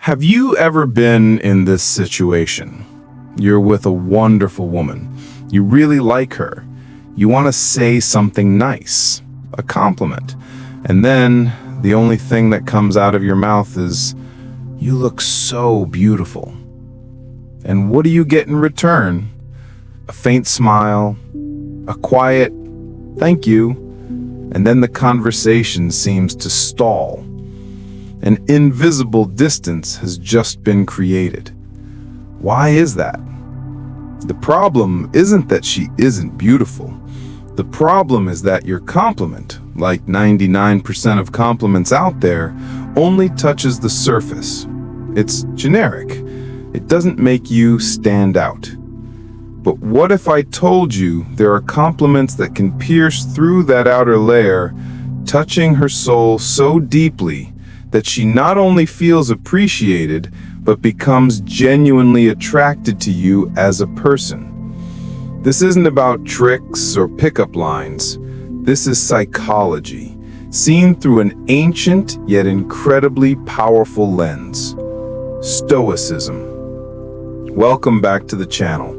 Have you ever been in this situation? You're with a wonderful woman. You really like her. You want to say something nice, a compliment. And then the only thing that comes out of your mouth is, "You look so beautiful." And what do you get in return? A faint smile, a quiet, "Thank you." And then the conversation seems to stall. An invisible distance has just been created. Why is that? The problem isn't that she isn't beautiful. The problem is that your compliment, like 99% of compliments out there, only touches the surface. It's generic. It doesn't make you stand out. But what if I told you there are compliments that can pierce through that outer layer, touching her soul so deeply that she not only feels appreciated, but becomes genuinely attracted to you as a person? This isn't about tricks or pickup lines. This is psychology, seen through an ancient yet incredibly powerful lens: Stoicism. Welcome back to the channel.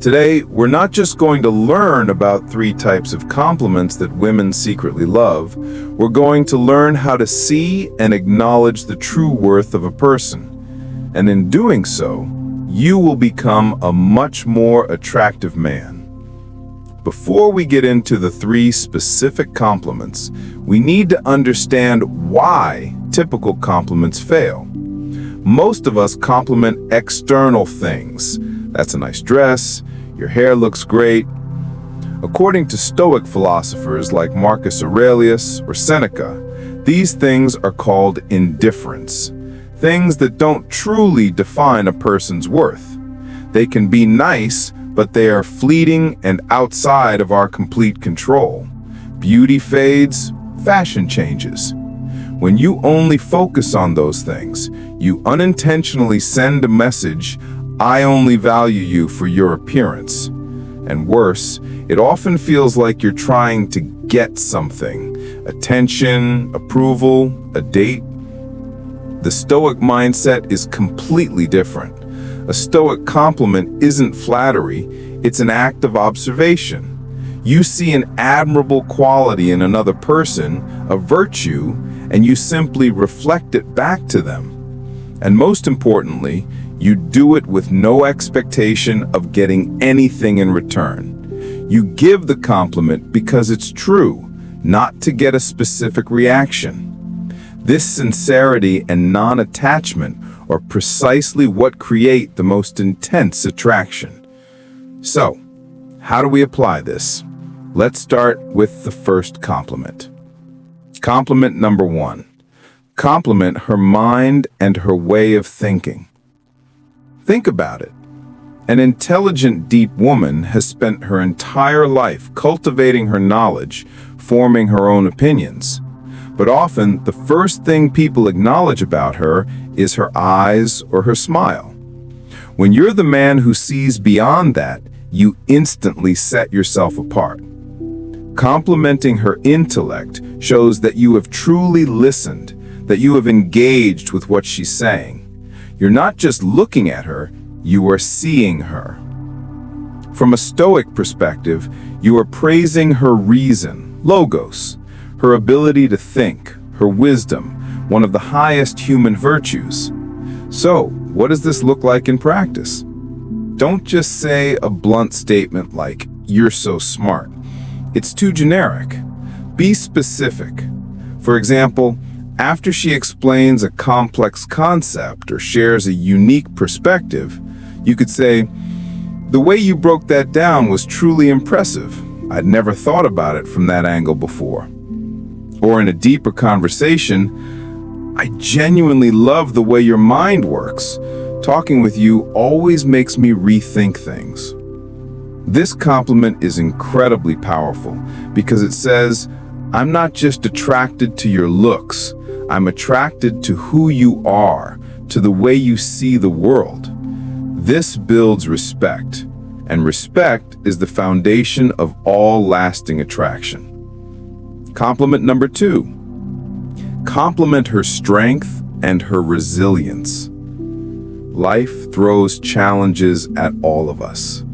Today, we're not just going to learn about 3 types of compliments that women secretly love. We're going to learn how to see and acknowledge the true worth of a person. And in doing so, you will become a much more attractive man. Before we get into the 3 specific compliments, we need to understand why typical compliments fail. Most of us compliment external things. That's a nice dress. Your hair looks great. According to Stoic philosophers like Marcus Aurelius or Seneca, these things are called indifference, things that don't truly define a person's worth. They can be nice, but they are fleeting and outside of our complete control. Beauty fades, fashion changes. When you only focus on those things, you unintentionally send a message: "I only value you for your appearance." And worse, it often feels like you're trying to get something: attention, approval, a date. The Stoic mindset is completely different. A Stoic compliment isn't flattery, it's an act of observation. You see an admirable quality in another person, a virtue, and you simply reflect it back to them. And most importantly, you do it with no expectation of getting anything in return. You give the compliment because it's true, not to get a specific reaction. This sincerity and non-attachment are precisely what create the most intense attraction. So, how do we apply this? Let's start with the first compliment. Compliment number 1. Compliment her mind and her way of thinking. Think about it. An intelligent, deep woman has spent her entire life cultivating her knowledge, forming her own opinions. But often, the first thing people acknowledge about her is her eyes or her smile. When you're the man who sees beyond that, you instantly set yourself apart. Complimenting her intellect shows that you have truly listened, that you have engaged with what she's saying. You're not just looking at her, you are seeing her. From a Stoic perspective, you are praising her reason, logos, her ability to think, her wisdom, one of the highest human virtues. So, what does this look like in practice? Don't just say a blunt statement like, "You're so smart." It's too generic. Be specific. For example, after she explains a complex concept or shares a unique perspective, you could say, "The way you broke that down was truly impressive. I'd never thought about it from that angle before." Or in a deeper conversation, "I genuinely love the way your mind works. Talking with you always makes me rethink things." This compliment is incredibly powerful because it says, "I'm not just attracted to your looks, I'm attracted to who you are, to the way you see the world." This builds respect, and respect is the foundation of all lasting attraction. Compliment number 2. Compliment her strength and her resilience. Life throws challenges at all of us.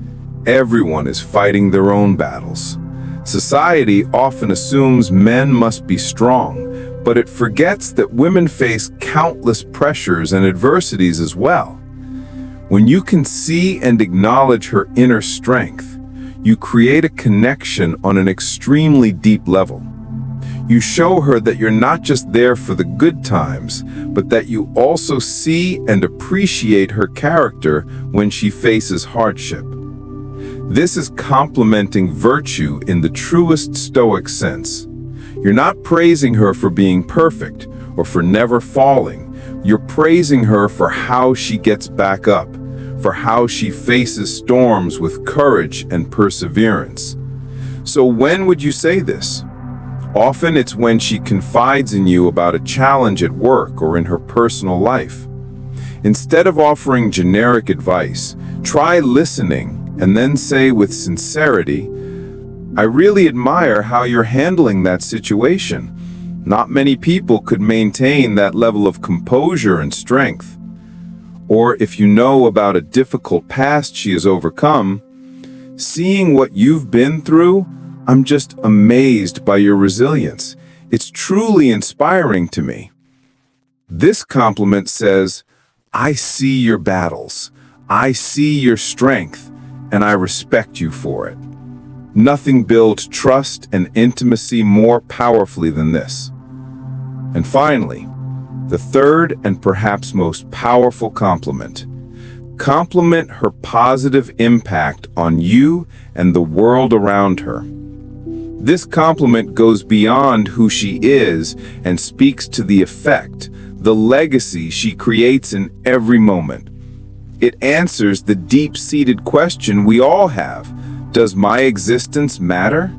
Everyone is fighting their own battles. Society often assumes men must be strong, but it forgets that women face countless pressures and adversities as well. When you can see and acknowledge her inner strength, you create a connection on an extremely deep level. You show her that you're not just there for the good times, but that you also see and appreciate her character when she faces hardship. This is complementing virtue in the truest Stoic sense. You're not praising her for being perfect or for never falling. You're praising her for how she gets back up, for how she faces storms with courage and perseverance. So when would you say this? Often it's when she confides in you about a challenge at work or in her personal life. Instead of offering generic advice, try listening and then say with sincerity, "I really admire how you're handling that situation. Not many people could maintain that level of composure and strength." Or if you know about a difficult past she has overcome, "Seeing what you've been through, I'm just amazed by your resilience. It's truly inspiring to me." This compliment says, "I see your battles, I see your strength, and I respect you for it." Nothing builds trust and intimacy more powerfully than this. And finally, the third and perhaps most powerful compliment. Compliment her positive impact on you and the world around her. This compliment goes beyond who she is and speaks to the effect, the legacy she creates in every moment. It answers the deep-seated question we all have: does my existence matter?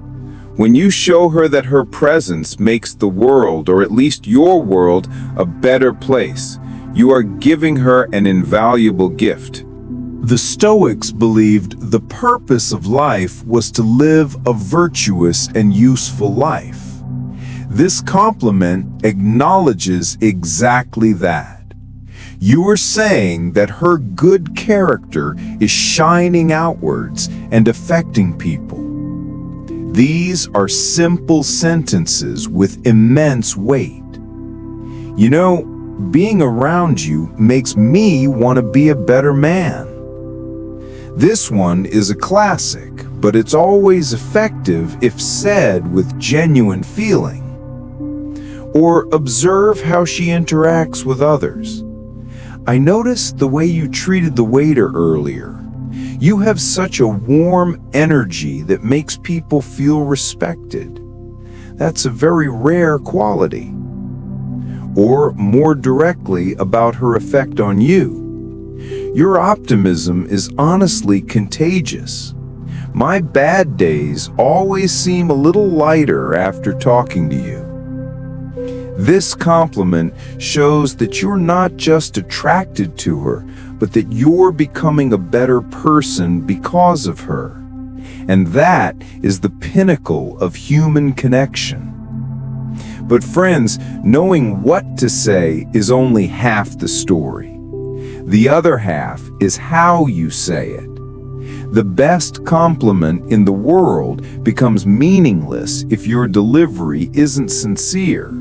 When you show her that her presence makes the world, or at least your world, a better place, you are giving her an invaluable gift. The Stoics believed the purpose of life was to live a virtuous and useful life. This compliment acknowledges exactly that. You are saying that her good character is shining outwards and affecting people. These are simple sentences with immense weight. You know, being around you makes me want to be a better man. This one is a classic, but it's always effective if said with genuine feeling. Or observe how she interacts with others. I noticed the way you treated the waiter earlier. You have such a warm energy that makes people feel respected. That's a very rare quality. Or more directly about her effect on you. Your optimism is honestly contagious. My bad days always seem a little lighter after talking to you. This compliment shows that you're not just attracted to her, but that you're becoming a better person because of her. And that is the pinnacle of human connection. But friends, knowing what to say is only half the story. The other half is how you say it. The best compliment in the world becomes meaningless if your delivery isn't sincere.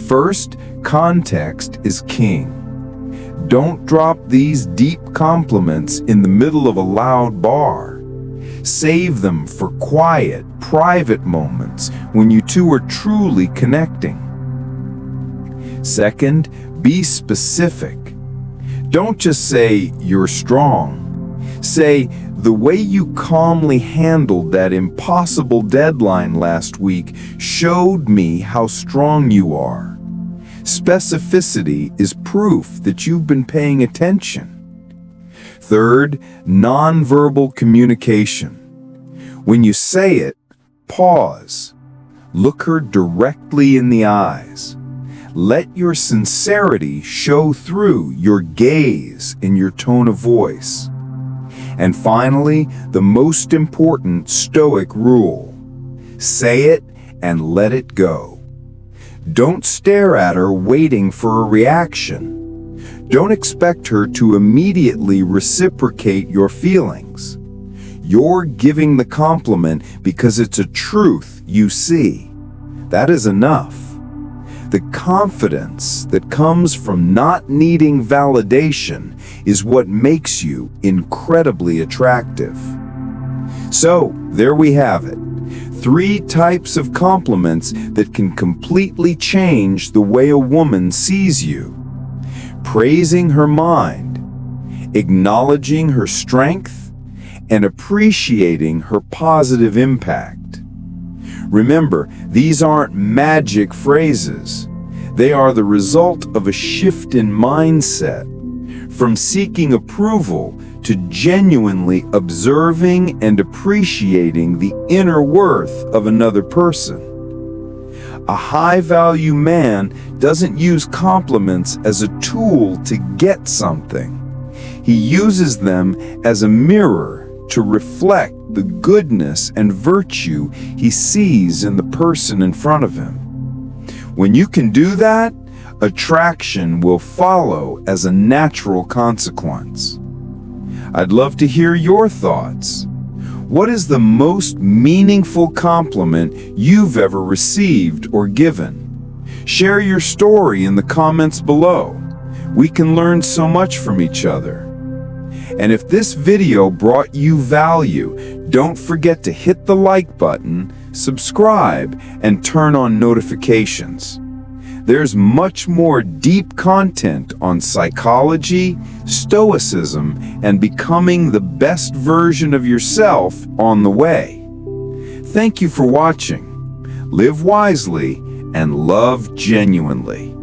First, context is king. Don't drop these deep compliments in the middle of a loud bar. Save them for quiet, private moments when you two are truly connecting. Second, be specific. Don't just say, "You're strong." Say, "The way you calmly handled that impossible deadline last week showed me how strong you are." Specificity is proof that you've been paying attention. Third, nonverbal communication. When you say it, pause. Look her directly in the eyes. Let your sincerity show through your gaze and your tone of voice. And finally, the most important Stoic rule: say it and let it go. Don't stare at her waiting for a reaction. Don't expect her to immediately reciprocate your feelings. You're giving the compliment because it's a truth you see. That is enough. The confidence that comes from not needing validation is what makes you incredibly attractive. So, there we have it. 3 types of compliments that can completely change the way a woman sees you. Praising her mind, acknowledging her strength, and appreciating her positive impact. Remember, these aren't magic phrases. They are the result of a shift in mindset, from seeking approval to genuinely observing and appreciating the inner worth of another person. A high-value man doesn't use compliments as a tool to get something. He uses them as a mirror to reflect the goodness and virtue he sees in the person in front of him. When you can do that, attraction will follow as a natural consequence. I'd love to hear your thoughts. What is the most meaningful compliment you've ever received or given? Share your story in the comments below. We can learn so much from each other. And if this video brought you value, don't forget to hit the like button, subscribe, and turn on notifications. There's much more deep content on psychology, Stoicism, and becoming the best version of yourself on the way. Thank you for watching. Live wisely and love genuinely.